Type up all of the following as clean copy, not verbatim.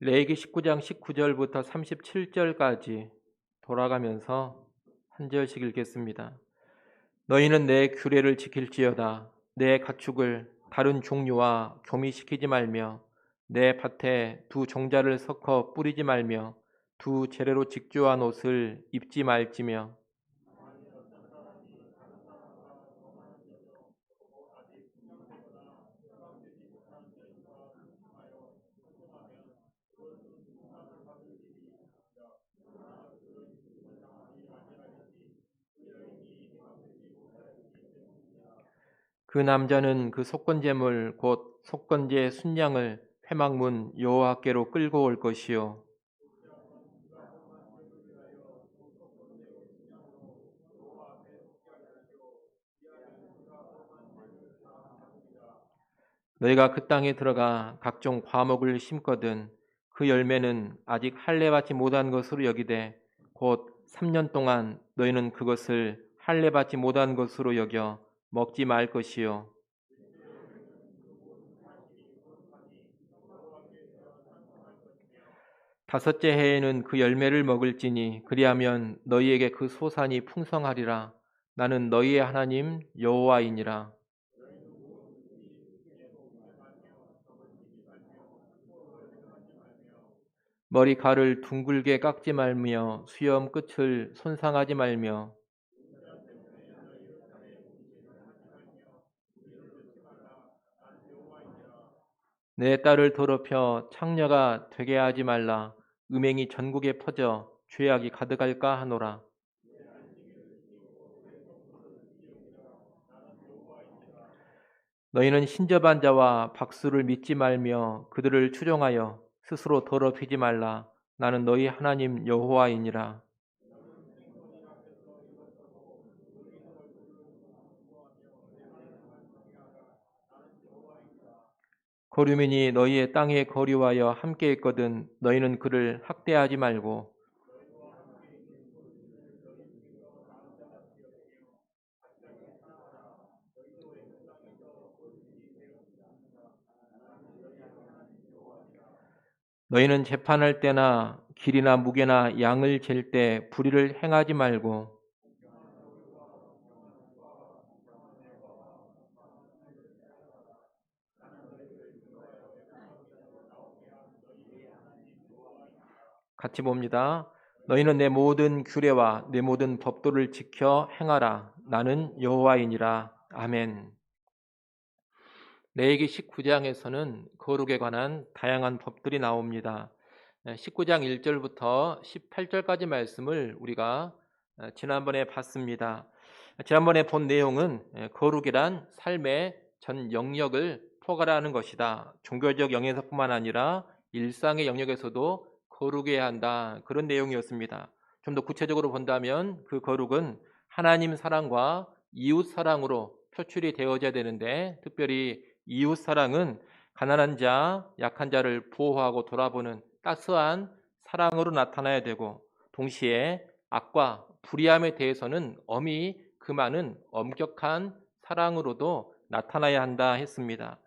레위기 19장 19절부터 37절까지 돌아가면서 한 절씩 읽겠습니다. 너희는 내 규례를 지킬지어다. 내 가축을 다른 종류와 교미시키지 말며 내 밭에 두 종자를 섞어 뿌리지 말며 두 재래로 직조한 옷을 입지 말지며 그 남자는 그 속건제물 곧 속건제 순양을 회막문 여호와께로 끌고 올 것이요 너희가 그 땅에 들어가 각종 과목을 심거든 그 열매는 아직 할례 받지 못한 것으로 여기되 곧 3년 동안 너희는 그것을 할례 받지 못한 것으로 여겨 먹지 말 것이요 다섯째 해에는 그 열매를 먹을지니 그리하면 너희에게 그 소산이 풍성하리라. 나는 너희의 하나님 여호와이니라. 머리칼을 둥글게 깎지 말며 수염 끝을 손상하지 말며 내 딸을 더럽혀 창녀가 되게 하지 말라. 음행이 전국에 퍼져 죄악이 가득할까 하노라. 너희는 신접한 자와 박수를 믿지 말며 그들을 추종하여 스스로 더럽히지 말라. 나는 너희 하나님 여호와이니라. 거류민이 너희의 땅에 거류하여 함께 있거든 너희는 그를 학대하지 말고 너희는 재판할 때나 길이나 무게나 양을 잴 때 불의를 행하지 말고 같이 봅니다. 너희는 내 모든 규례와 내 모든 법도를 지켜 행하라. 나는 여호와이니라. 아멘. 레위기 19장에서는 거룩에 관한 다양한 법들이 나옵니다. 19장 1절부터 18절까지 말씀을 우리가 지난번에 봤습니다. 지난번에 본 내용은 거룩이란 삶의 전 영역을 포괄하는 것이다. 종교적 영역에서뿐만 아니라 일상의 영역에서도 거룩해야 한다. 그런 내용이었습니다. 좀 더 구체적으로 본다면 그 거룩은 하나님 사랑과 이웃 사랑으로 표출이 되어져야 되는데 특별히 이웃 사랑은 가난한 자, 약한 자를 보호하고 돌아보는 따스한 사랑으로 나타나야 되고 동시에 악과 불의함에 대해서는 엄히 금하는 엄격한 사랑으로도 나타나야 한다 했습니다.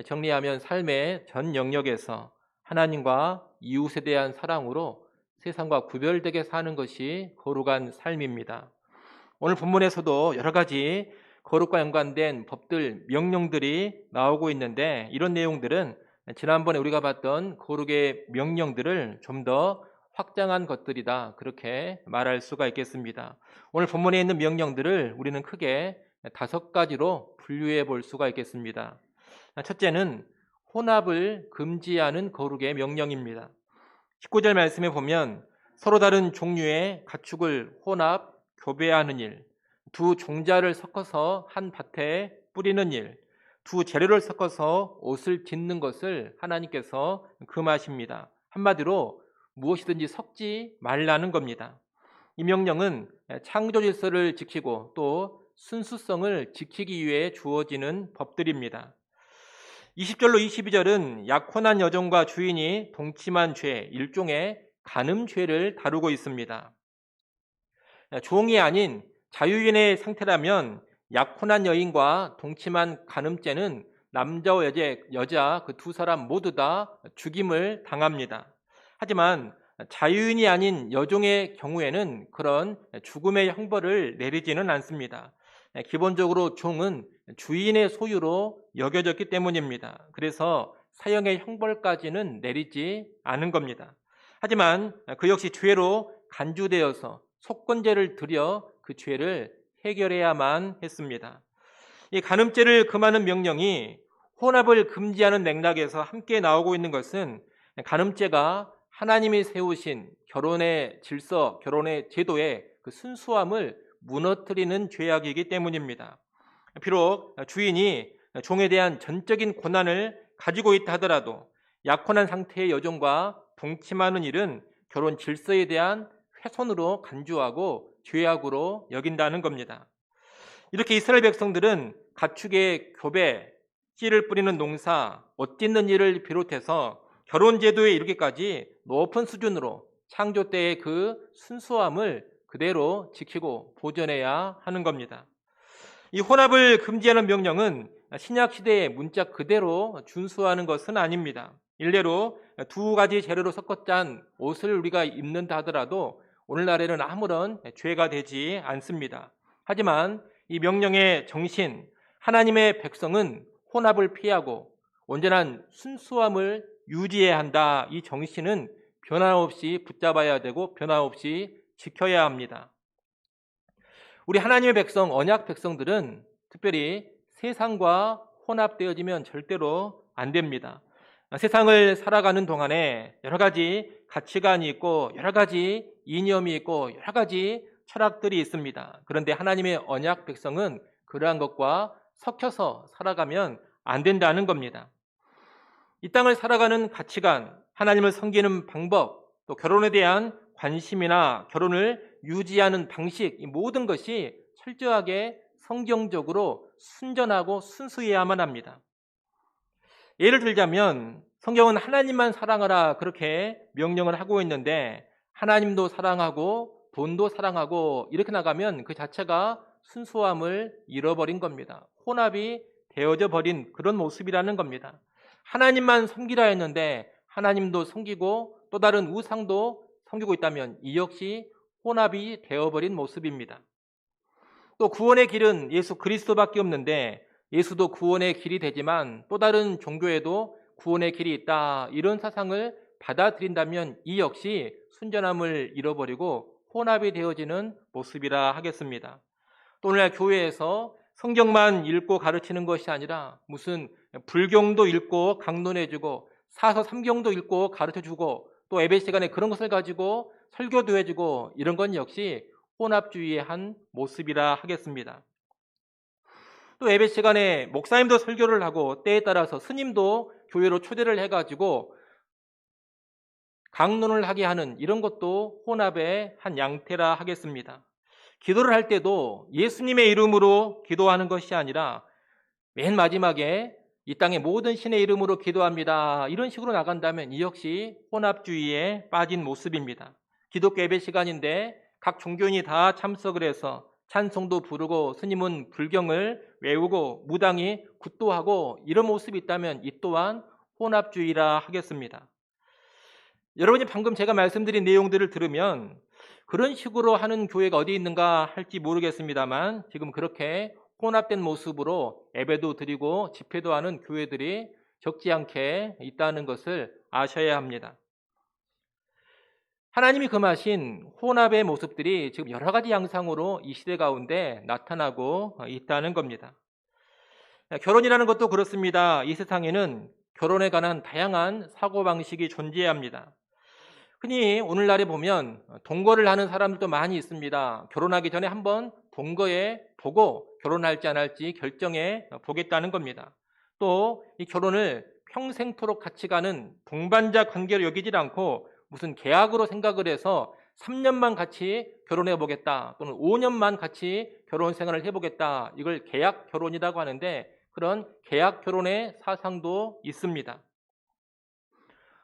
정리하면 삶의 전 영역에서 하나님과 이웃에 대한 사랑으로 세상과 구별되게 사는 것이 거룩한 삶입니다. 오늘 본문에서도 여러 가지 거룩과 연관된 법들, 명령들이 나오고 있는데 이런 내용들은 지난번에 우리가 봤던 거룩의 명령들을 좀 더 확장한 것들이다. 그렇게 말할 수가 있겠습니다. 오늘 본문에 있는 명령들을 우리는 크게 5가지로 분류해 볼 수가 있겠습니다. 첫째는 혼합을 금지하는 거룩의 명령입니다. 19절 말씀에 보면 서로 다른 종류의 가축을 혼합, 교배하는 일, 두 종자를 섞어서 한 밭에 뿌리는 일, 두 재료를 섞어서 옷을 짓는 것을 하나님께서 금하십니다. 한마디로 무엇이든지 섞지 말라는 겁니다. 이 명령은 창조 질서를 지키고 또 순수성을 지키기 위해 주어지는 법들입니다. 20절로 22절은 약혼한 여종과 주인이 동침한 죄, 일종의 간음죄를 다루고 있습니다. 종이 아닌 자유인의 상태라면 약혼한 여인과 동침한 간음죄는 남자와 여자 그 두 사람 모두 다 죽임을 당합니다. 하지만 자유인이 아닌 여종의 경우에는 그런 죽음의 형벌을 내리지는 않습니다. 기본적으로 종은 주인의 소유로 여겨졌기 때문입니다. 그래서 사형의 형벌까지는 내리지 않은 겁니다. 하지만 그 역시 죄로 간주되어서 속건제를 드려 그 죄를 해결해야만 했습니다. 이 간음죄를 금하는 명령이 혼합을 금지하는 맥락에서 함께 나오고 있는 것은 간음죄가 하나님이 세우신 결혼의 질서, 결혼의 제도의 그 순수함을 무너뜨리는 죄악이기 때문입니다. 비록 주인이 종에 대한 전적인 권한을 가지고 있다 하더라도 약혼한 상태의 여종과 동침하는 일은 결혼 질서에 대한 훼손으로 간주하고 죄악으로 여긴다는 겁니다. 이렇게 이스라엘 백성들은 가축의 교배, 씨를 뿌리는 농사, 옷 찢는 일을 비롯해서 결혼 제도에 이르기까지 높은 수준으로 창조 때의 그 순수함을 그대로 지키고 보존해야 하는 겁니다. 이 혼합을 금지하는 명령은 신약 시대의 문자 그대로 준수하는 것은 아닙니다. 일례로 두 가지 재료로 섞어 짠 옷을 우리가 입는다 하더라도 오늘날에는 아무런 죄가 되지 않습니다. 하지만 이 명령의 정신, 하나님의 백성은 혼합을 피하고 온전한 순수함을 유지해야 한다. 이 정신은 변함없이 붙잡아야 되고 변함없이 지켜야 합니다. 우리 하나님의 백성, 언약 백성들은 특별히 세상과 혼합되어지면 절대로 안 됩니다. 세상을 살아가는 동안에 여러 가지 가치관이 있고 여러 가지 이념이 있고 여러 가지 철학들이 있습니다. 그런데 하나님의 언약 백성은 그러한 것과 섞여서 살아가면 안 된다는 겁니다. 이 땅을 살아가는 가치관, 하나님을 섬기는 방법, 또 결혼에 대한 관심이나 결혼을 유지하는 방식, 이 모든 것이 철저하게 성경적으로 순전하고 순수해야만 합니다. 예를 들자면 성경은 하나님만 사랑하라 그렇게 명령을 하고 있는데 하나님도 사랑하고 돈도 사랑하고 이렇게 나가면 그 자체가 순수함을 잃어버린 겁니다. 혼합이 되어져 버린 그런 모습이라는 겁니다. 하나님만 섬기라 했는데 하나님도 섬기고 또 다른 우상도 섬기고 있다면 이 역시 혼합이 되어버린 모습입니다. 또 구원의 길은 예수 그리스도밖에 없는데 예수도 구원의 길이 되지만 또 다른 종교에도 구원의 길이 있다 이런 사상을 받아들인다면 이 역시 순전함을 잃어버리고 혼합이 되어지는 모습이라 하겠습니다. 또 오늘날 교회에서 성경만 읽고 가르치는 것이 아니라 무슨 불경도 읽고 강론해주고 사서 삼경도 읽고 가르쳐주고 또 예배 시간에 그런 것을 가지고 설교도 해주고 이런 건 역시 혼합주의의 한 모습이라 하겠습니다. 또 예배 시간에 목사님도 설교를 하고 때에 따라서 스님도 교회로 초대를 해가지고 강론을 하게 하는 이런 것도 혼합의 한 양태라 하겠습니다. 기도를 할 때도 예수님의 이름으로 기도하는 것이 아니라 맨 마지막에 이 땅의 모든 신의 이름으로 기도합니다. 이런 식으로 나간다면 이 역시 혼합주의에 빠진 모습입니다. 기독교 예배 시간인데 각 종교인이 다 참석을 해서 찬송도 부르고 스님은 불경을 외우고 무당이 굿도하고 이런 모습이 있다면 이 또한 혼합주의라 하겠습니다. 여러분이 방금 제가 말씀드린 내용들을 들으면 그런 식으로 하는 교회가 어디 있는가 할지 모르겠습니다만 지금 그렇게 혼합된 모습으로 예배도 드리고 집회도 하는 교회들이 적지 않게 있다는 것을 아셔야 합니다. 하나님이 금하신 혼합의 모습들이 지금 여러 가지 양상으로 이 시대 가운데 나타나고 있다는 겁니다. 결혼이라는 것도 그렇습니다. 이 세상에는 결혼에 관한 다양한 사고방식이 존재합니다. 흔히 오늘날에 보면 동거를 하는 사람들도 많이 있습니다. 결혼하기 전에 한번 동거에 보고 결혼할지 안 할지 결정해 보겠다는 겁니다. 또 이 결혼을 평생토록 같이 가는 동반자 관계로 여기질 않고 무슨 계약으로 생각을 해서 3년만 같이 결혼해 보겠다 또는 5년만 같이 결혼 생활을 해보겠다 이걸 계약 결혼이라고 하는데 그런 계약 결혼의 사상도 있습니다.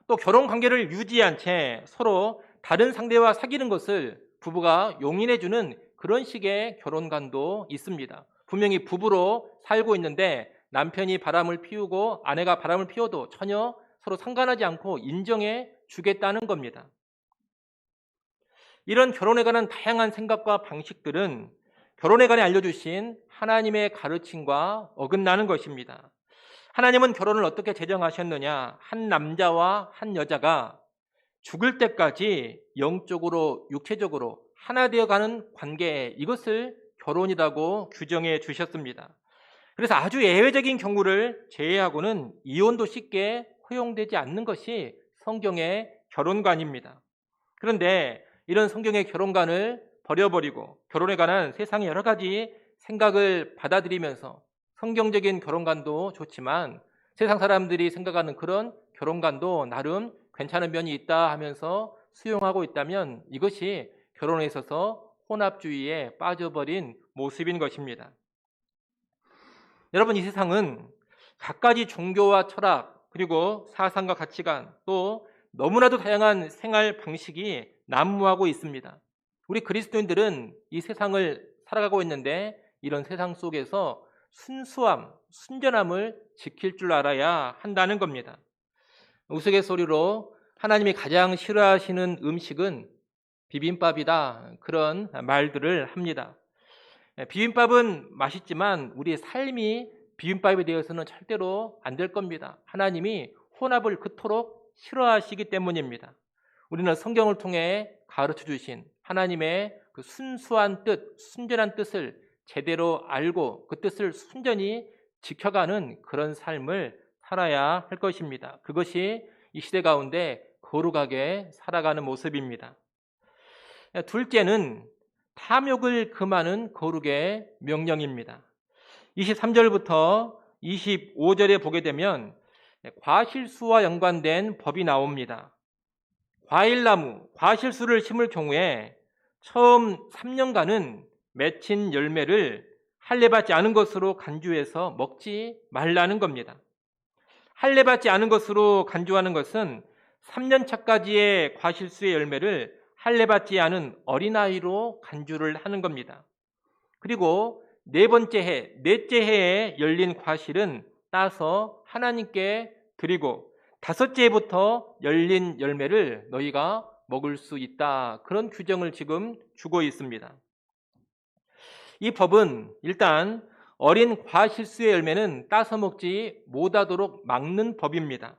또 결혼 관계를 유지한 채 서로 다른 상대와 사귀는 것을 부부가 용인해주는 그런 식의 결혼관도 있습니다. 분명히 부부로 살고 있는데 남편이 바람을 피우고 아내가 바람을 피워도 전혀 서로 상관하지 않고 인정해 주겠다는 겁니다. 이런 결혼에 관한 다양한 생각과 방식들은 결혼에 관해 알려주신 하나님의 가르침과 어긋나는 것입니다. 하나님은 결혼을 어떻게 제정하셨느냐? 한 남자와 한 여자가 죽을 때까지 영적으로 육체적으로 하나 되어가는 관계, 이것을 결혼이라고 규정해 주셨습니다. 그래서 아주 예외적인 경우를 제외하고는 이혼도 쉽게 허용되지 않는 것이 성경의 결혼관입니다. 그런데 이런 성경의 결혼관을 버려버리고 결혼에 관한 세상의 여러 가지 생각을 받아들이면서 성경적인 결혼관도 좋지만 세상 사람들이 생각하는 그런 결혼관도 나름 괜찮은 면이 있다 하면서 수용하고 있다면 이것이 결혼에 있어서 혼합주의에 빠져버린 모습인 것입니다. 여러분, 이 세상은 갖가지 종교와 철학 그리고 사상과 가치관 또 너무나도 다양한 생활 방식이 난무하고 있습니다. 우리 그리스도인들은 이 세상을 살아가고 있는데 이런 세상 속에서 순수함, 순전함을 지킬 줄 알아야 한다는 겁니다. 우스갯소리로 하나님이 가장 싫어하시는 음식은 비빔밥이다, 그런 말들을 합니다. 비빔밥은 맛있지만 우리의 삶이 비빔밥에 대해서는 절대로 안 될 겁니다. 하나님이 혼합을 그토록 싫어하시기 때문입니다. 우리는 성경을 통해 가르쳐 주신 하나님의 그 순수한 뜻, 순전한 뜻을 제대로 알고 그 뜻을 순전히 지켜가는 그런 삶을 살아야 할 것입니다. 그것이 이 시대 가운데 거룩하게 살아가는 모습입니다. 둘째는 탐욕을 금하는 거룩의 명령입니다. 23절부터 25절에 보게 되면 과실수와 연관된 법이 나옵니다. 과일나무, 과실수를 심을 경우에 처음 3년간은 맺힌 열매를 할례받지 않은 것으로 간주해서 먹지 말라는 겁니다. 할례받지 않은 것으로 간주하는 것은 3년 차까지의 과실수의 열매를 할례받지 않은 어린아이로 간주를 하는 겁니다. 그리고 넷째 해에 열린 과실은 따서 하나님께 드리고 5째 해부터 열린 열매를 너희가 먹을 수 있다. 그런 규정을 지금 주고 있습니다. 이 법은 일단 어린 과실수의 열매는 따서 먹지 못하도록 막는 법입니다.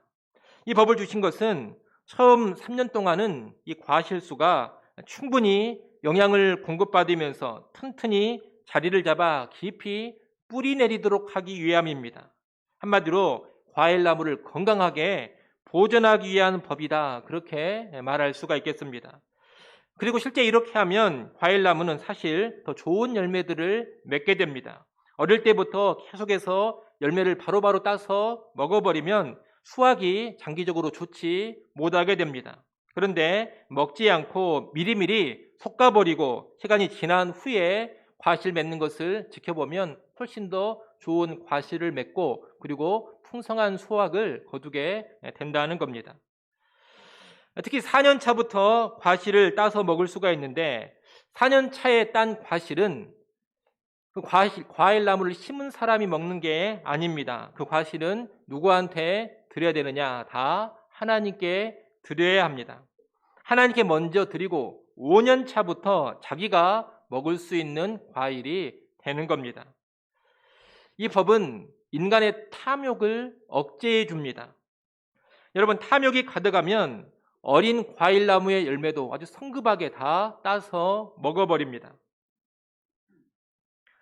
이 법을 주신 것은 처음 3년 동안은 이 과실수가 충분히 영양을 공급받으면서 튼튼히 자리를 잡아 깊이 뿌리 내리도록 하기 위함입니다. 한마디로 과일나무를 건강하게 보존하기 위한 법이다, 그렇게 말할 수가 있겠습니다. 그리고 실제 이렇게 하면 과일나무는 사실 더 좋은 열매들을 맺게 됩니다. 어릴 때부터 계속해서 열매를 바로바로 따서 먹어버리면 수확이 장기적으로 좋지 못하게 됩니다. 그런데 먹지 않고 미리미리 솎아버리고 시간이 지난 후에 과실 맺는 것을 지켜보면 훨씬 더 좋은 과실을 맺고 그리고 풍성한 수확을 거두게 된다는 겁니다. 특히 4년 차부터 과실을 따서 먹을 수가 있는데 4년 차에 딴 과실은 그 과일나무를 심은 사람이 먹는 게 아닙니다. 그 과실은 누구한테 드려야 되느냐? 다 하나님께 드려야 합니다. 하나님께 먼저 드리고 5년 차부터 자기가 먹을 수 있는 과일이 되는 겁니다. 이 법은 인간의 탐욕을 억제해 줍니다. 여러분, 탐욕이 가득하면 어린 과일나무의 열매도 아주 성급하게 다 따서 먹어버립니다.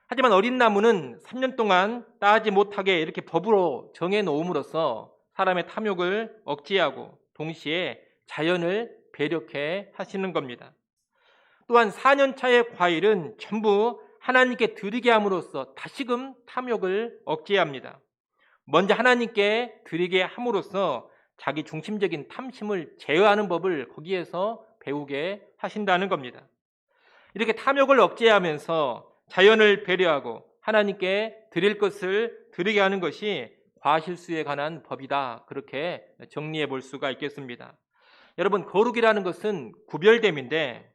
하지만 어린 나무는 3년 동안 따지 못하게 이렇게 법으로 정해놓음으로써 사람의 탐욕을 억제하고 동시에 자연을 배려케 하시는 겁니다. 또한 4년 차의 과일은 전부 하나님께 드리게 함으로써 다시금 탐욕을 억제합니다. 먼저 하나님께 드리게 함으로써 자기 중심적인 탐심을 제어하는 법을 거기에서 배우게 하신다는 겁니다. 이렇게 탐욕을 억제하면서 자연을 배려하고 하나님께 드릴 것을 드리게 하는 것이 과실수에 관한 법이다, 그렇게 정리해 볼 수가 있겠습니다. 여러분, 거룩이라는 것은 구별됨인데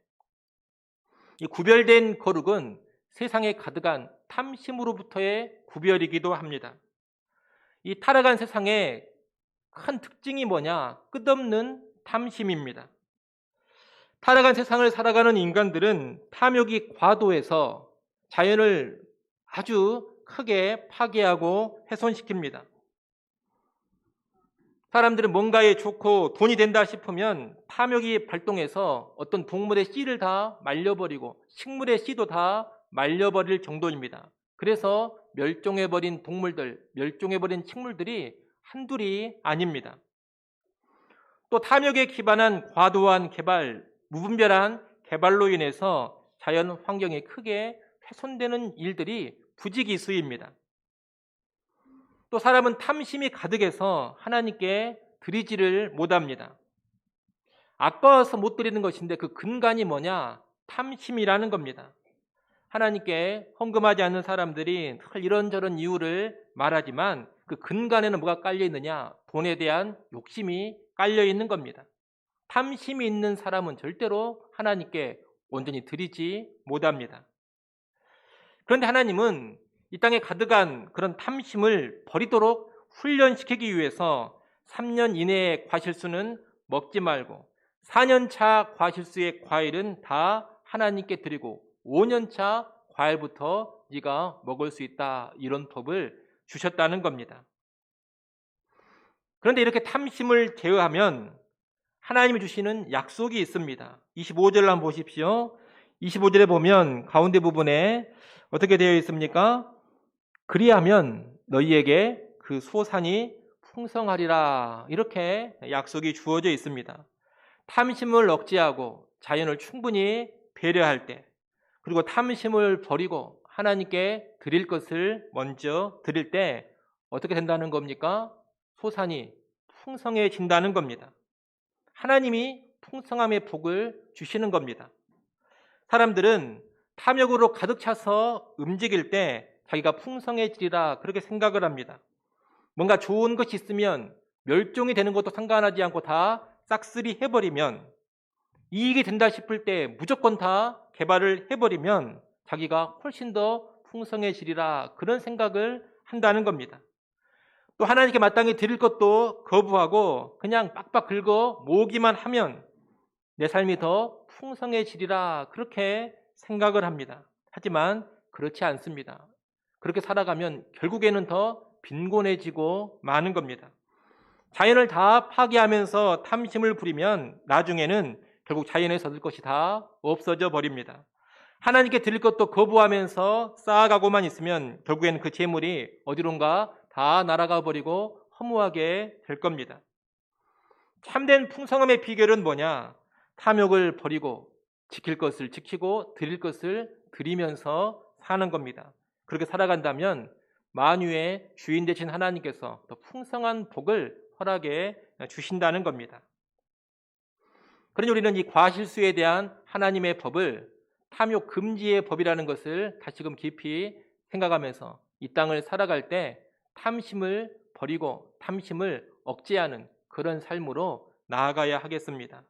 이 구별된 거룩은 세상에 가득한 탐심으로부터의 구별이기도 합니다. 이 타락한 세상의 큰 특징이 뭐냐? 끝없는 탐심입니다. 타락한 세상을 살아가는 인간들은 탐욕이 과도해서 자연을 아주 크게 파괴하고 훼손시킵니다. 사람들은 뭔가에 좋고 돈이 된다 싶으면 탐욕이 발동해서 어떤 동물의 씨를 다 말려버리고 식물의 씨도 다 말려버릴 정도입니다. 그래서 멸종해버린 동물들, 멸종해버린 식물들이 한둘이 아닙니다. 또 탐욕에 기반한 과도한 개발, 무분별한 개발로 인해서 자연 환경이 크게 훼손되는 일들이 부지기수입니다. 또 사람은 탐심이 가득해서 하나님께 드리지를 못합니다. 아까워서 못 드리는 것인데 그 근간이 뭐냐? 탐심이라는 겁니다. 하나님께 헌금하지 않는 사람들이 늘 이런저런 이유를 말하지만 그 근간에는 뭐가 깔려 있느냐? 돈에 대한 욕심이 깔려 있는 겁니다. 탐심이 있는 사람은 절대로 하나님께 온전히 드리지 못합니다. 그런데 하나님은 이 땅에 가득한 그런 탐심을 버리도록 훈련시키기 위해서 3년 이내의 과실수는 먹지 말고 4년차 과실수의 과일은 다 하나님께 드리고 5년차 과일부터 네가 먹을 수 있다, 이런 법을 주셨다는 겁니다. 그런데 이렇게 탐심을 제어하면 하나님이 주시는 약속이 있습니다. 25절을 한번 보십시오. 25절에 보면 가운데 부분에 어떻게 되어 있습니까? 그리하면 너희에게 그 소산이 풍성하리라, 이렇게 약속이 주어져 있습니다. 탐심을 억제하고 자연을 충분히 배려할 때, 그리고 탐심을 버리고 하나님께 드릴 것을 먼저 드릴 때 어떻게 된다는 겁니까? 소산이 풍성해진다는 겁니다. 하나님이 풍성함의 복을 주시는 겁니다. 사람들은 탐욕으로 가득 차서 움직일 때 자기가 풍성해지리라 그렇게 생각을 합니다. 뭔가 좋은 것이 있으면 멸종이 되는 것도 상관하지 않고 다 싹쓸이 해버리면, 이익이 된다 싶을 때 무조건 다 개발을 해버리면 자기가 훨씬 더 풍성해지리라 그런 생각을 한다는 겁니다. 또 하나님께 마땅히 드릴 것도 거부하고 그냥 빡빡 긁어 모으기만 하면 내 삶이 더 풍성해지리라 그렇게 생각을 합니다. 하지만 그렇지 않습니다. 그렇게 살아가면 결국에는 더 빈곤해지고 마는 겁니다. 자연을 다 파괴하면서 탐심을 부리면 나중에는 결국 자연에서 얻을 것이 다 없어져 버립니다. 하나님께 드릴 것도 거부하면서 쌓아가고만 있으면 결국에는 그 재물이 어디론가 다 날아가 버리고 허무하게 될 겁니다. 참된 풍성함의 비결은 뭐냐? 탐욕을 버리고 지킬 것을 지키고 드릴 것을 드리면서 사는 겁니다. 그렇게 살아간다면 만유의 주인 되신 하나님께서 더 풍성한 복을 허락해 주신다는 겁니다. 그러니 우리는 이 과실수에 대한 하나님의 법을 탐욕 금지의 법이라는 것을 다시금 깊이 생각하면서 이 땅을 살아갈 때 탐심을 버리고 탐심을 억제하는 그런 삶으로 나아가야 하겠습니다.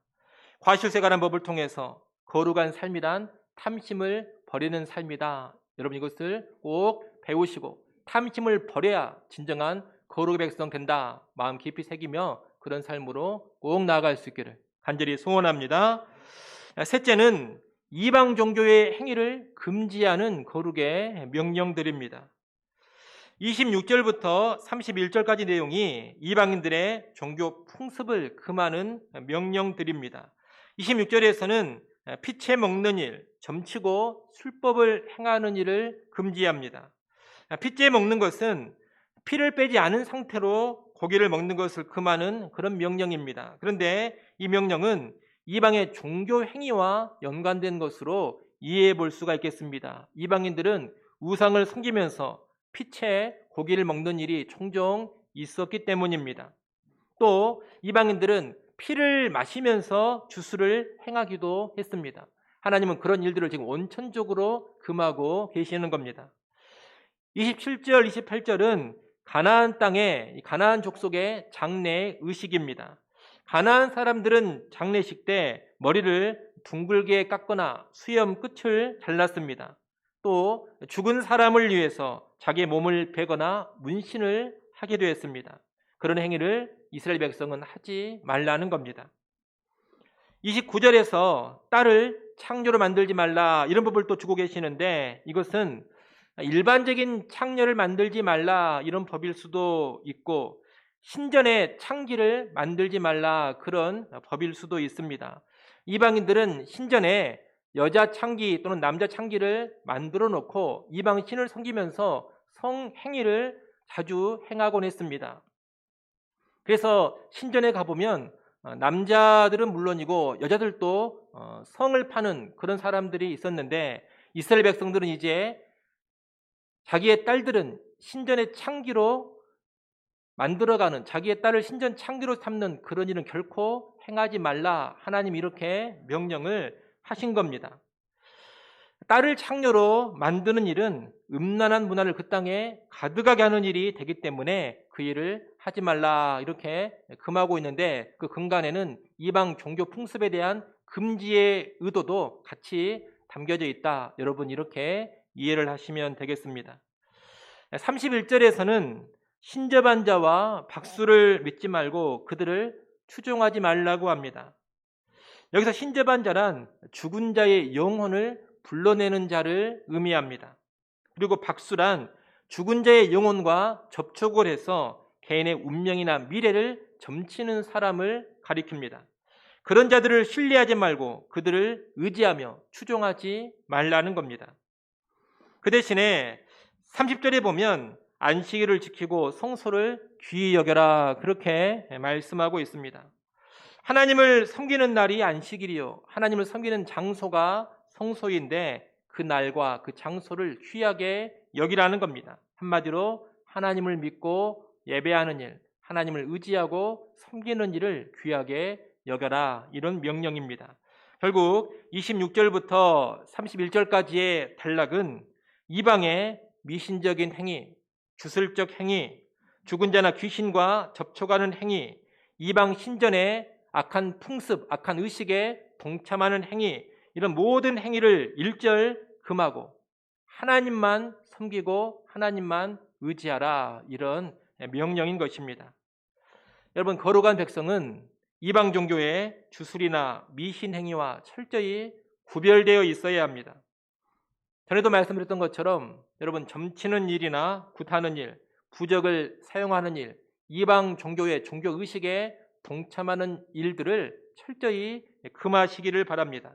과실수에 관한 법을 통해서 거룩한 삶이란 탐심을 버리는 삶이다. 여러분 이것을 꼭 배우시고 탐심을 버려야 진정한 거룩의 백성 된다, 마음 깊이 새기며 그런 삶으로 꼭 나아갈 수 있기를 간절히 소원합니다. 셋째는 이방 종교의 행위를 금지하는 거룩의 명령들입니다. 26절부터 31절까지 내용이 이방인들의 종교 풍습을 금하는 명령들입니다. 26절에서는 피채 먹는 일, 점치고 술법을 행하는 일을 금지합니다. 피채 먹는 것은 피를 빼지 않은 상태로 고기를 먹는 것을 금하는 그런 명령입니다. 그런데 이 명령은 이방의 종교 행위와 연관된 것으로 이해해 볼 수가 있겠습니다. 이방인들은 우상을 섬기면서 피채 고기를 먹는 일이 종종 있었기 때문입니다. 또 이방인들은 피를 마시면서 주술을 행하기도 했습니다. 하나님은 그런 일들을 지금 원천적으로 금하고 계시는 겁니다. 27절, 28절은 가나안 땅의 가나안 족속의 장례 의식입니다. 가나안 사람들은 장례식 때 머리를 둥글게 깎거나 수염 끝을 잘랐습니다. 또 죽은 사람을 위해서 자기의 몸을 베거나 문신을 하게 되었습니다. 그런 행위를 이스라엘 백성은 하지 말라는 겁니다. 29절에서 딸을 창녀로 만들지 말라 이런 법을 또 주고 계시는데, 이것은 일반적인 창녀를 만들지 말라 이런 법일 수도 있고, 신전에 창기를 만들지 말라 그런 법일 수도 있습니다. 이방인들은 신전에 여자 창기 또는 남자 창기를 만들어 놓고 이방 신을 섬기면서 성행위를 자주 행하곤 했습니다. 그래서 신전에 가보면 남자들은 물론이고 여자들도 성을 파는 그런 사람들이 있었는데, 이스라엘 백성들은 이제 자기의 딸들은 신전의 창기로 만들어가는, 자기의 딸을 신전 창기로 삼는 그런 일은 결코 행하지 말라, 하나님이 이렇게 명령을 하신 겁니다. 딸을 창녀로 만드는 일은 음란한 문화를 그 땅에 가득하게 하는 일이 되기 때문에 그 일을 하지 말라 이렇게 금하고 있는데, 그 근간에는 이방 종교 풍습에 대한 금지의 의도도 같이 담겨져 있다. 여러분 이렇게 이해를 하시면 되겠습니다. 31절에서는 신접한 자와 박수를 믿지 말고 그들을 추종하지 말라고 합니다. 여기서 신접한 자란 죽은 자의 영혼을 불러내는 자를 의미합니다. 그리고 박수란 죽은 자의 영혼과 접촉을 해서 개인의 운명이나 미래를 점치는 사람을 가리킵니다. 그런 자들을 신뢰하지 말고 그들을 의지하며 추종하지 말라는 겁니다. 그 대신에 30절에 보면 안식일을 지키고 성소를 귀히 여겨라 그렇게 말씀하고 있습니다. 하나님을 섬기는 날이 안식일이요, 하나님을 섬기는 장소가 성소인데 그 날과 그 장소를 귀하게 여기라는 겁니다. 한마디로 하나님을 믿고 예배하는 일, 하나님을 의지하고 섬기는 일을 귀하게 여겨라, 이런 명령입니다. 결국 26절부터 31절까지의 단락은 이방의 미신적인 행위, 주술적 행위, 죽은 자나 귀신과 접촉하는 행위, 이방 신전의 악한 풍습, 악한 의식에 동참하는 행위, 이런 모든 행위를 일절 금하고 하나님만 섬기고 하나님만 의지하라, 이런 명령인 것입니다. 여러분, 거룩한 백성은 이방 종교의 주술이나 미신 행위와 철저히 구별되어 있어야 합니다. 전에도 말씀드렸던 것처럼 여러분, 점치는 일이나 굿하는 일, 부적을 사용하는 일, 이방 종교의 종교 의식에 동참하는 일들을 철저히 금하시기를 바랍니다.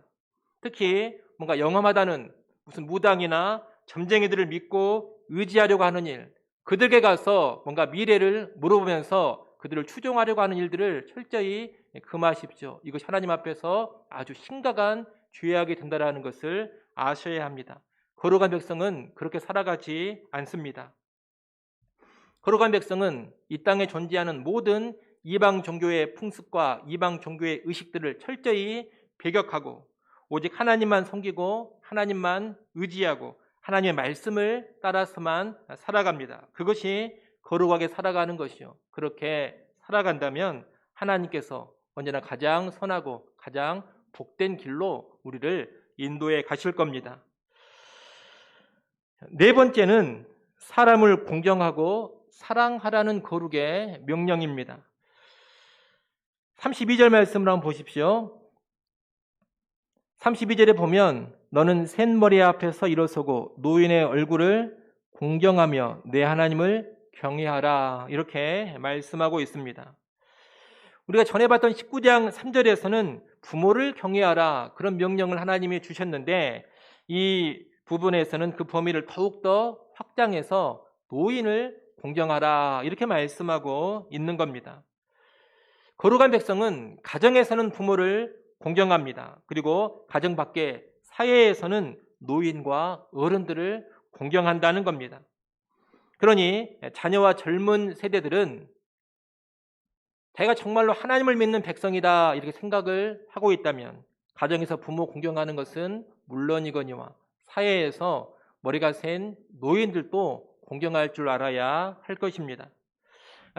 특히 뭔가 영험하다는 무슨 무당이나 점쟁이들을 믿고 의지하려고 하는 일, 그들에게 가서 뭔가 미래를 물어보면서 그들을 추종하려고 하는 일들을 철저히 금하십시오. 이것이 하나님 앞에서 아주 심각한 죄악이 된다는 것을 아셔야 합니다. 거룩한 백성은 그렇게 살아가지 않습니다. 거룩한 백성은 이 땅에 존재하는 모든 이방 종교의 풍습과 이방 종교의 의식들을 철저히 배격하고 오직 하나님만 섬기고 하나님만 의지하고 하나님의 말씀을 따라서만 살아갑니다. 그것이 거룩하게 살아가는 것이요, 그렇게 살아간다면 하나님께서 언제나 가장 선하고 가장 복된 길로 우리를 인도해 가실 겁니다. 네 번째는 사람을 공경하고 사랑하라는 거룩의 명령입니다. 32절 말씀을 한번 보십시오. 32절에 보면 너는 샌머리 앞에서 일어서고 노인의 얼굴을 공경하며 내 하나님을 경외하라, 이렇게 말씀하고 있습니다. 우리가 전에 봤던 19장 3절에서는 부모를 경외하라, 그런 명령을 하나님이 주셨는데, 이 부분에서는 그 범위를 더욱더 확장해서 노인을 공경하라, 이렇게 말씀하고 있는 겁니다. 거룩한 백성은 가정에서는 부모를 공경합니다. 그리고 가정 밖에 사회에서는 노인과 어른들을 공경한다는 겁니다. 그러니 자녀와 젊은 세대들은 자기가 정말로 하나님을 믿는 백성이다 이렇게 생각을 하고 있다면 가정에서 부모 공경하는 것은 물론이거니와 사회에서 머리가 센 노인들도 공경할 줄 알아야 할 것입니다.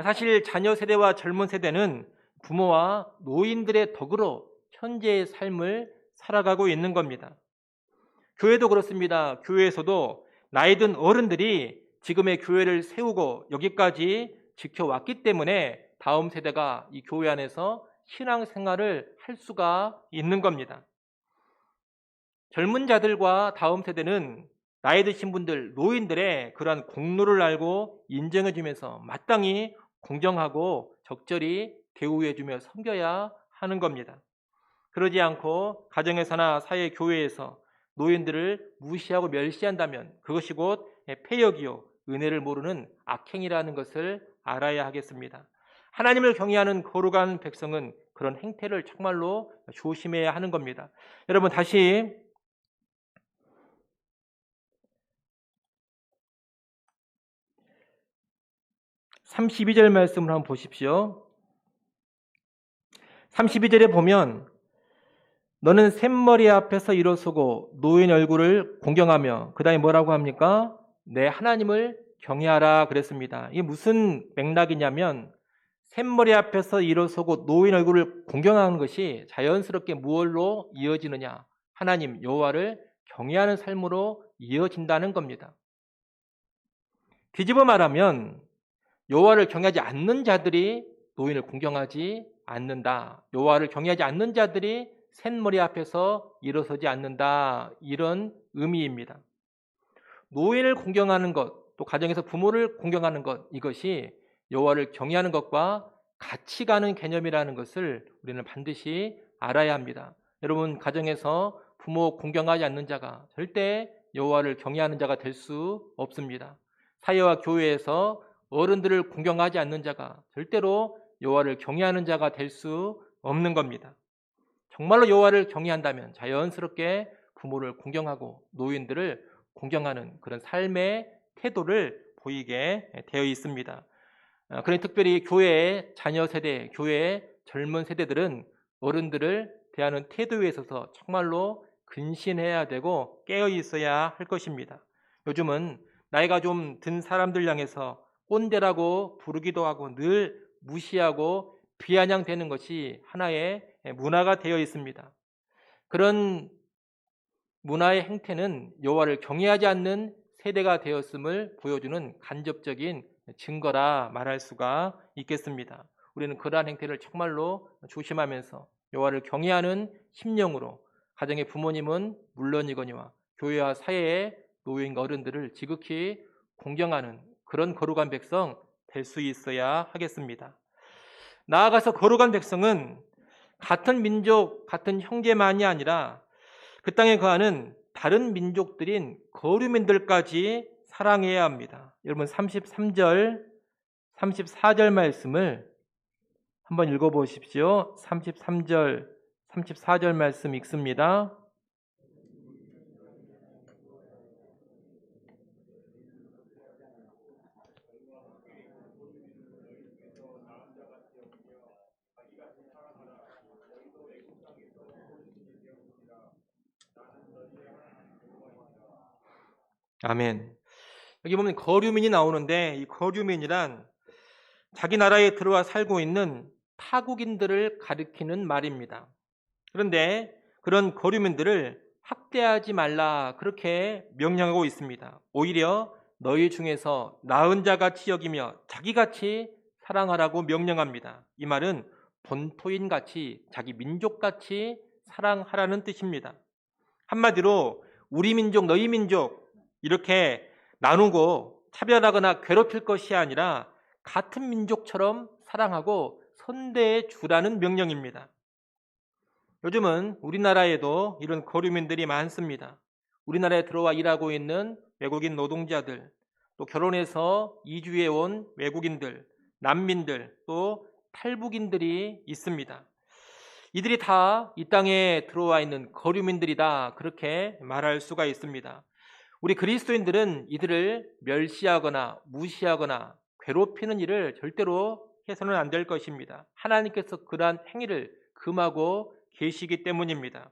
사실 자녀 세대와 젊은 세대는 부모와 노인들의 덕으로 현재의 삶을 살아가고 있는 겁니다. 교회도 그렇습니다. 교회에서도 나이 든 어른들이 지금의 교회를 세우고 여기까지 지켜왔기 때문에 다음 세대가 이 교회 안에서 신앙생활을 할 수가 있는 겁니다. 젊은 자들과 다음 세대는 나이 드신 분들, 노인들의 그러한 공로를 알고 인정해 주면서 마땅히 공정하고 적절히 대우해 주며 섬겨야 하는 겁니다. 그러지 않고 가정에서나 사회 교회에서 노인들을 무시하고 멸시한다면 그것이 곧 패역이요 은혜를 모르는 악행이라는 것을 알아야 하겠습니다. 하나님을 경외하는 거룩한 백성은 그런 행태를 정말로 조심해야 하는 겁니다. 여러분 다시 32절 말씀을 한번 보십시오. 32절에 보면 너는 샘머리 앞에서 일어서고 노인 얼굴을 공경하며 그 다음에 뭐라고 합니까? 내 하나님을 경외하라 그랬습니다. 이게 무슨 맥락이냐면 샘머리 앞에서 일어서고 노인 얼굴을 공경하는 것이 자연스럽게 무엇로 이어지느냐? 하나님 여호와를 경외하는 삶으로 이어진다는 겁니다. 뒤집어 말하면 여호와를 경외하지 않는 자들이 노인을 공경하지 않는다. 여호와를 경외하지 않는 자들이 샘머리 앞에서 일어서지 않는다. 이런 의미입니다. 노인을 공경하는 것, 또 가정에서 부모를 공경하는 것, 이것이 여호와를 경외하는 것과 같이 가는 개념이라는 것을 우리는 반드시 알아야 합니다. 여러분 가정에서 부모 공경하지 않는 자가 절대 여호와를 경외하는 자가 될 수 없습니다. 사회와 교회에서 어른들을 공경하지 않는 자가 절대로 여호와를 경외하는 자가 될 수 없는 겁니다. 정말로 여호와를 경외한다면 자연스럽게 부모를 공경하고 노인들을 공경하는 그런 삶의 태도를 보이게 되어 있습니다. 그러니 특별히 교회의 자녀 세대, 교회의 젊은 세대들은 어른들을 대하는 태도에 있어서 정말로 근신해야 되고 깨어 있어야 할 것입니다. 요즘은 나이가 좀 든 사람들 향해서 꼰대라고 부르기도 하고 늘 무시하고 비아냥대는 것이 하나의 문화가 되어 있습니다. 그런 문화의 행태는 여호와를 경외하지 않는 세대가 되었음을 보여주는 간접적인 증거라 말할 수가 있겠습니다. 우리는 그러한 행태를 정말로 조심하면서 여호와를 경외하는 심령으로 가정의 부모님은 물론이거니와 교회와 사회의 노인 어른들을 지극히 공경하는 그런 거룩한 백성 될 수 있어야 하겠습니다. 나아가서 거룩한 백성은 같은 민족, 같은 형제만이 아니라 그 땅에 거하는 다른 민족들인 거류민들까지 사랑해야 합니다. 여러분 33절, 34절 말씀을 한번 읽어보십시오. 33절, 34절 말씀 읽습니다. 아멘. 여기 보면 거류민이 나오는데 이 거류민이란 자기 나라에 들어와 살고 있는 타국인들을 가리키는 말입니다. 그런데 그런 거류민들을 학대하지 말라 그렇게 명령하고 있습니다. 오히려 너희 중에서 나은 자같이 여기며 자기같이 사랑하라고 명령합니다. 이 말은 본토인같이 자기 민족같이 사랑하라는 뜻입니다. 한마디로 우리 민족 너희 민족 이렇게 나누고 차별하거나 괴롭힐 것이 아니라 같은 민족처럼 사랑하고 선대해 주라는 명령입니다. 요즘은 우리나라에도 이런 거류민들이 많습니다. 우리나라에 들어와 일하고 있는 외국인 노동자들, 또 결혼해서 이주해 온 외국인들, 난민들, 또 탈북인들이 있습니다. 이들이 다 이 땅에 들어와 있는 거류민들이다 그렇게 말할 수가 있습니다. 우리 그리스도인들은 이들을 멸시하거나 무시하거나 괴롭히는 일을 절대로 해서는 안 될 것입니다. 하나님께서 그러한 행위를 금하고 계시기 때문입니다.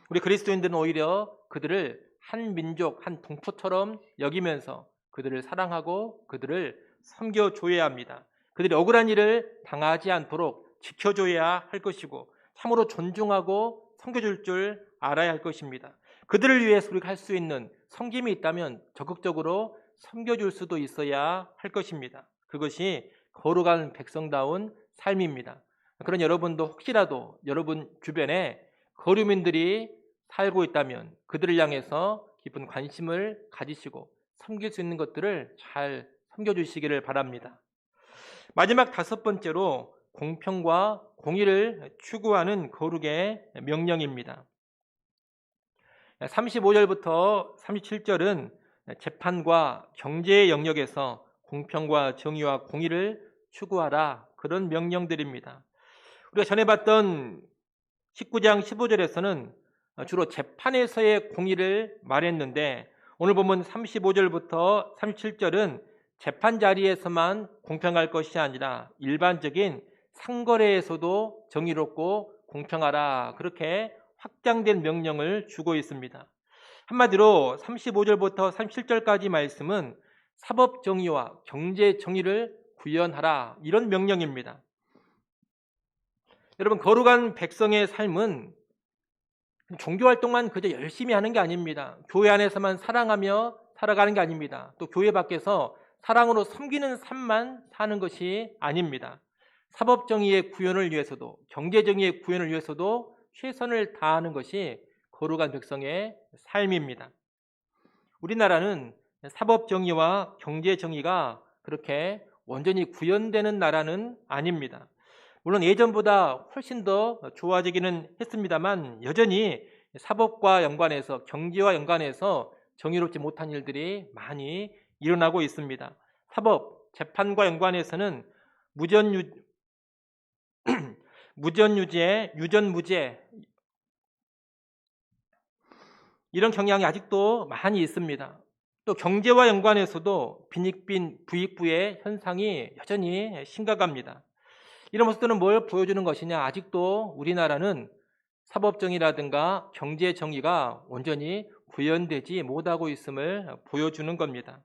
우리 그리스도인들은 오히려 그들을 한 민족, 한 동포처럼 여기면서 그들을 사랑하고 그들을 섬겨줘야 합니다. 그들이 억울한 일을 당하지 않도록 지켜줘야 할 것이고 참으로 존중하고 섬겨줄 줄 알아야 할 것입니다. 그들을 위해서 우리가 할 수 있는 섬김이 있다면 적극적으로 섬겨줄 수도 있어야 할 것입니다. 그것이 거룩한 백성다운 삶입니다. 그런 여러분도 혹시라도 여러분 주변에 거류민들이 살고 있다면 그들을 향해서 깊은 관심을 가지시고 섬길 수 있는 것들을 잘 섬겨주시기를 바랍니다. 마지막 다섯 번째로 공평과 공의를 추구하는 거룩의 명령입니다. 35절부터 37절은 재판과 경제의 영역에서 공평과 정의와 공의를 추구하라, 그런 명령들입니다. 우리가 전에 봤던 19장 15절에서는 주로 재판에서의 공의를 말했는데, 오늘 보면 35절부터 37절은 재판 자리에서만 공평할 것이 아니라 일반적인 상거래에서도 정의롭고 공평하라, 그렇게 확장된 명령을 주고 있습니다. 한마디로 35절부터 37절까지 말씀은 사법 정의와 경제 정의를 구현하라, 이런 명령입니다. 여러분, 거룩한 백성의 삶은 종교 활동만 그저 열심히 하는 게 아닙니다. 교회 안에서만 사랑하며 살아가는 게 아닙니다. 또 교회 밖에서 사랑으로 섬기는 삶만 사는 것이 아닙니다. 사법 정의의 구현을 위해서도, 경제 정의의 구현을 위해서도 최선을 다하는 것이 거룩한 백성의 삶입니다. 우리나라는 사법 정의와 경제 정의가 그렇게 완전히 구현되는 나라는 아닙니다. 물론 예전보다 훨씬 더 좋아지기는 했습니다만 여전히 사법과 연관해서, 경제와 연관해서 정의롭지 못한 일들이 많이 일어나고 있습니다. 사법, 재판과 연관해서는 무전유죄, 유전무죄, 이런 경향이 아직도 많이 있습니다. 또 경제와 연관해서도 빈익빈 부익부의 현상이 여전히 심각합니다. 이런 모습들은 뭘 보여주는 것이냐? 아직도 우리나라는 사법정의라든가 경제정의가 온전히 구현되지 못하고 있음을 보여주는 겁니다.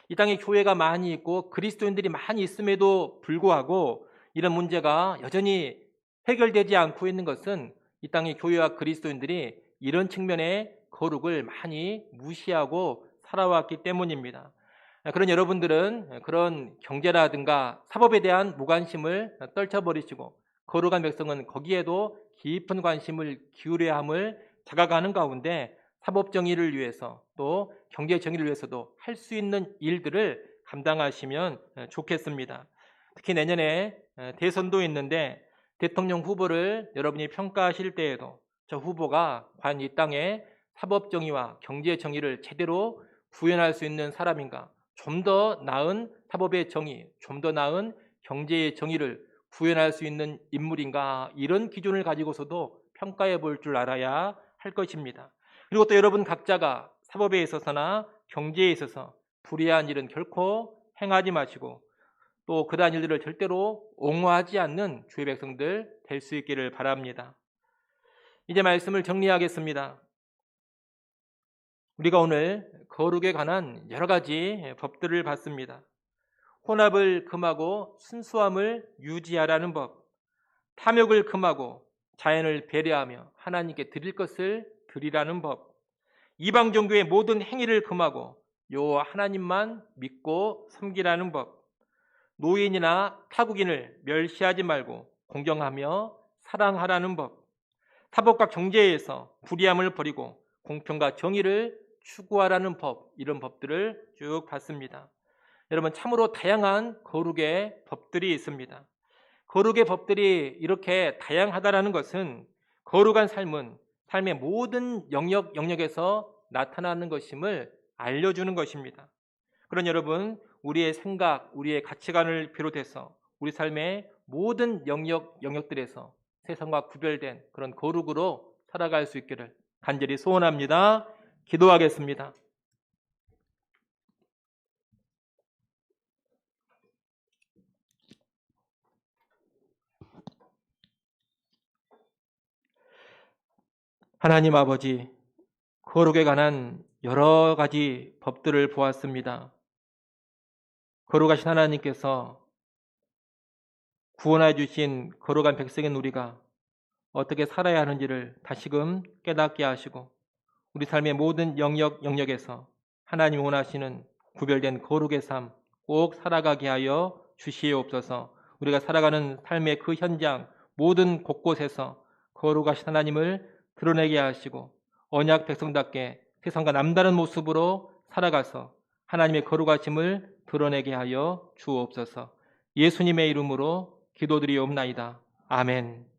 이 땅에 교회가 많이 있고 그리스도인들이 많이 있음에도 불구하고 이런 문제가 여전히 해결되지 않고 있는 것은 이 땅의 교회와 그리스도인들이 이런 측면의 거룩을 많이 무시하고 살아왔기 때문입니다. 그런 여러분들은 그런 경제라든가 사법에 대한 무관심을 떨쳐버리시고 거룩한 백성은 거기에도 깊은 관심을 기울여야 함을 자각하는 가운데 사법 정의를 위해서 또 경제 정의를 위해서도 할 수 있는 일들을 감당하시면 좋겠습니다. 특히 내년에 대선도 있는데 대통령 후보를 여러분이 평가하실 때에도 저 후보가 과연 이 땅에 사법 정의와 경제 정의를 제대로 구현할 수 있는 사람인가, 좀 더 나은 사법의 정의, 좀 더 나은 경제의 정의를 구현할 수 있는 인물인가, 이런 기준을 가지고서도 평가해 볼 줄 알아야 할 것입니다. 그리고 또 여러분 각자가 사법에 있어서나 경제에 있어서 불의한 일은 결코 행하지 마시고 또 그러한 일들을 절대로 옹호하지 않는 주의 백성들 될 수 있기를 바랍니다. 이제 말씀을 정리하겠습니다. 우리가 오늘 거룩에 관한 여러 가지 법들을 봤습니다. 혼합을 금하고 순수함을 유지하라는 법, 탐욕을 금하고 자연을 배려하며 하나님께 드릴 것을 드리라는 법, 이방 종교의 모든 행위를 금하고 여호와 하나님만 믿고 섬기라는 법, 노인이나 타국인을 멸시하지 말고 공경하며 사랑하라는 법, 사법과 경제에서 불의함을 버리고 공평과 정의를 추구하라는 법, 이런 법들을 쭉 봤습니다. 여러분, 참으로 다양한 거룩의 법들이 있습니다. 거룩의 법들이 이렇게 다양하다라는 것은 거룩한 삶은 삶의 모든 영역에서 나타나는 것임을 알려주는 것입니다. 그런 여러분, 우리의 생각, 우리의 가치관을 비롯해서 우리 삶의 모든 영역들에서 세상과 구별된 그런 거룩으로 살아갈 수 있기를 간절히 소원합니다. 기도하겠습니다. 하나님 아버지, 거룩에 관한 여러 가지 법들을 보았습니다. 거룩하신 하나님께서 구원해 주신 거룩한 백성인 우리가 어떻게 살아야 하는지를 다시금 깨닫게 하시고 우리 삶의 모든 영역에서 하나님 원하시는 구별된 거룩의 삶 꼭 살아가게 하여 주시옵소서. 우리가 살아가는 삶의 그 현장 모든 곳곳에서 거룩하신 하나님을 드러내게 하시고 언약 백성답게 세상과 남다른 모습으로 살아가서 하나님의 거룩하심을 드러내게 하여 주옵소서. 예수님의 이름으로 기도드리옵나이다. 아멘.